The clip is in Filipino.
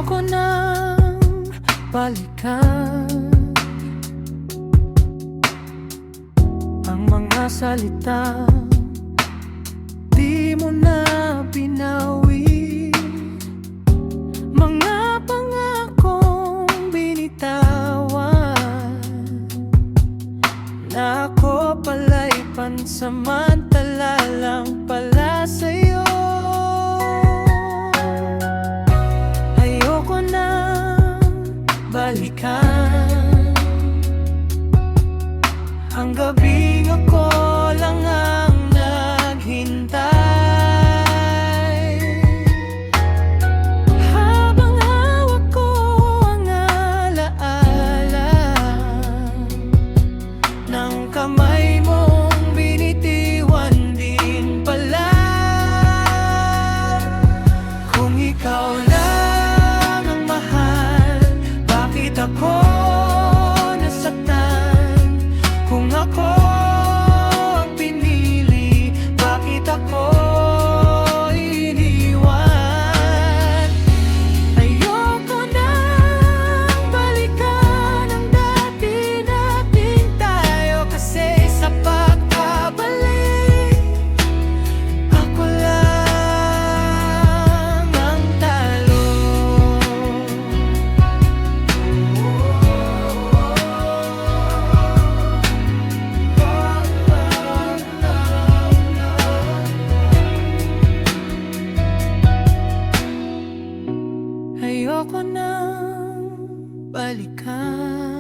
Ayoko nang balikan ang mga salita di mo na binawi, mga pangakong binitawan na ako pala'y pansamantala lang pala sa'yo. Ayoko nang balikan ang gabing ako lang ang naghintay, habang hawak ko ang alaala ng kamay mong binitiwan din pala. Kung ikaw lang ang mahal, bakit ako nasaktan? Kung ako ang pinili, bakit ako iniwan? Ayoko nang balikan ang dati nating tayo, kasi sa pagkabalik ako lang ang talo. Ayoko nang balikan